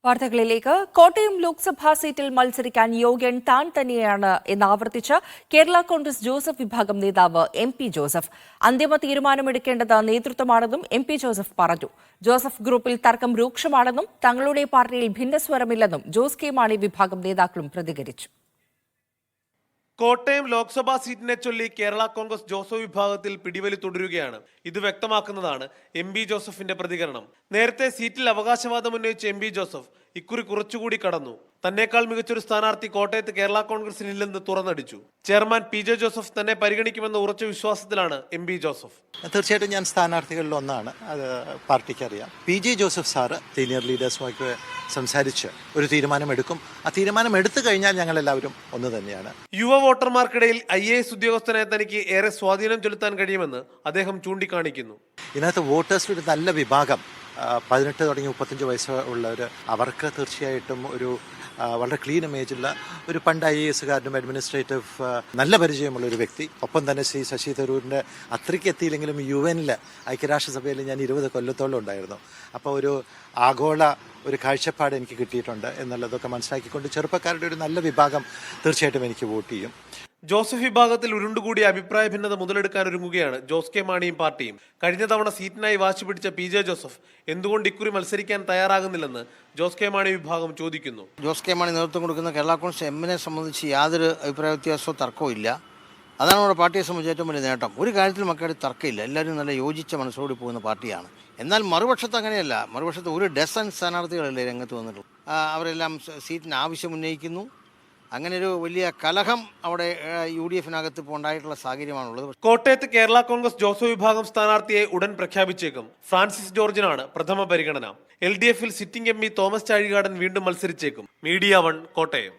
വാർത്തകളിലേക്ക്. കോട്ടയം ലോക്സഭാ സീറ്റിൽ മത്സരിക്കാൻ യോഗ്യൻ താൻ തന്നെയാണ് എന്നാവർത്തിച്ച് കേരള കോൺഗ്രസ് ജോസഫ് വിഭാഗം നേതാവ് എം.പി. ജോസഫ്. അന്തിമ തീരുമാനമെടുക്കേണ്ടത് നേതൃത്വമാണെന്നും എം.പി. ജോസഫ് പറഞ്ഞു. ജോസഫ് ഗ്രൂപ്പിൽ തർക്കം രൂക്ഷമാണെന്നും തങ്ങളുടെ പാർട്ടിയിൽ ഭിന്നസ്വരമില്ലെന്നും ജോസ് കെ മാണി വിഭാഗം നേതാക്കളും പ്രതികരിച്ചു. കോട്ടയം ലോക്സഭാ സീറ്റിനെ ചൊല്ലി കേരള കോൺഗ്രസ് ജോസഫ് വിഭാഗത്തിൽ പിടിവലി തുടരുകയാണ്. ഇത് വ്യക്തമാക്കുന്നതാണ് എം.പി. ജോസഫിന്റെ പ്രതികരണം. നേരത്തെ സീറ്റിൽ അവകാശവാദം ഉന്നയിച്ച എം.പി. ജോസഫ് ഇക്കുറി കുറച്ചുകൂടി കടന്നു. തന്നേക്കാൾ മികച്ചൊരു സ്ഥാനാർത്ഥി കോട്ടയത്ത് കേരള കോൺഗ്രസിനില്ലെന്ന് തുറന്നടിച്ചു. ചെയർമാൻ പി.ജെ. ജോസഫ് തന്നെ പരിഗണിക്കുമെന്ന ഉറച്ച വിശ്വാസത്തിലാണ് എം.പി. ജോസഫ്. തീർച്ചയായിട്ടും ഞാൻ സ്ഥാനാർത്ഥികളിൽ ഒന്നാണ്, അത് പാർട്ടിക്ക് അറിയാം. പി.ജെ. ജോസഫ് സാറ് സീനിയർ ലീഡേഴ്സുമായി സംസാരിച്ച് ഒരു തീരുമാനമെടുക്കും. ആ തീരുമാനം എടുത്തു കഴിഞ്ഞാൽ ഞങ്ങൾ എല്ലാവരും ഒന്ന് തന്നെയാണ്. യുവ വോട്ടർമാർക്കിടയിൽ IAS ഉദ്യോഗസ്ഥനെ തനിക്ക് ഏറെ സ്വാധീനം ചെലുത്താൻ കഴിയുമെന്ന് അദ്ദേഹം ചൂണ്ടിക്കാണിക്കുന്നു. ഇതിനകത്ത് വോട്ടേഴ്സിൽ ഒരു നല്ല വിഭാഗം 18 തുടങ്ങി 35 വയസ്സ് ഉള്ളവർ, അവർക്ക് തീർച്ചയായിട്ടും ഒരു വളരെ ക്ലീൻ ഇമേജുള്ള ഒരു പണ്ട് IAS അഡ്മിനിസ്ട്രേറ്റീവ് നല്ല പരിചയമുള്ള ഒരു വ്യക്തി. ഒപ്പം തന്നെ ശ്രീ ശശി തരൂരിൻ്റെ അത്രയ്ക്ക് എത്തിയില്ലെങ്കിലും UN ഐക്യരാഷ്ട്രസഭയിൽ ഞാൻ 20 കൊല്ലത്തോളം ഉണ്ടായിരുന്നു. അപ്പോൾ ഒരു ആഗോള ഒരു കാഴ്ചപ്പാട് എനിക്ക് കിട്ടിയിട്ടുണ്ട് എന്നുള്ളതൊക്കെ മനസ്സിലാക്കിക്കൊണ്ട് ചെറുപ്പക്കാരുടെ ഒരു നല്ല വിഭാഗം തീർച്ചയായിട്ടും എനിക്ക് വോട്ട് ചെയ്യും. ജോസഫ് വിഭാഗത്തിൽ ഉരുണ്ടുകൂടിയ അഭിപ്രായ ഭിന്നത മുതലെടുക്കാൻ ഒരുങ്ങുകയാണ് ജോസ് കെ മാണിയും പാർട്ടിയും. കഴിഞ്ഞ തവണ സീറ്റിനായി വാശി പിടിച്ച പി.ജെ. ജോസഫ് എന്തുകൊണ്ട് ഇക്കുറി മത്സരിക്കാൻ തയ്യാറാകുന്നില്ലെന്ന് ജോസ് കെ മാണി വിഭാഗം ചോദിക്കുന്നു. ജോസ് കെ മാണി നേതൃത്വം കൊടുക്കുന്ന കേരള കോൺഗ്രസ് എമ്മിനെ സംബന്ധിച്ച് യാതൊരു അഭിപ്രായ വ്യത്യാസമോ തർക്കവും ഇല്ല. അതാണ് നമ്മുടെ പാർട്ടിയെ സംബന്ധിച്ച് ഏറ്റവും വലിയ നേട്ടം. ഒരു കാര്യത്തിൽ മക്കളുടെ തർക്കമില്ല, എല്ലാവരും നല്ല യോജിച്ച മനസ്സോടി പോകുന്ന പാർട്ടിയാണ്. എന്നാൽ മറുപക്ഷത്ത് അങ്ങനെയല്ല. മറുപക്ഷത്ത് ഒരു ഡസൻ സ്ഥാനാർത്ഥികളല്ലേ രംഗത്ത് വന്നിട്ടുള്ളൂ. അവരെല്ലാം സീറ്റിന് ആവശ്യം ഉന്നയിക്കുന്നു. അങ്ങനെ ഒരു വലിയ കലഹം അവിടെ UDF-നകത്ത് ഇപ്പോൾ ഉണ്ടായിട്ടുള്ള സാഹചര്യമാണുള്ളത്. കോട്ടയത്ത് കേരള കോൺഗ്രസ് ജോസഫ് വിഭാഗം സ്ഥാനാർത്ഥിയെ ഉടൻ പ്രഖ്യാപിച്ചേക്കും. ഫ്രാൻസിസ് ജോർജിനാണ് പ്രഥമ പരിഗണന. LDF-ൽ സിറ്റിംഗ് MP തോമസ് ചാഴികാടൻ വീണ്ടും മത്സരിച്ചേക്കും. മീഡിയ 1 കോട്ടയം.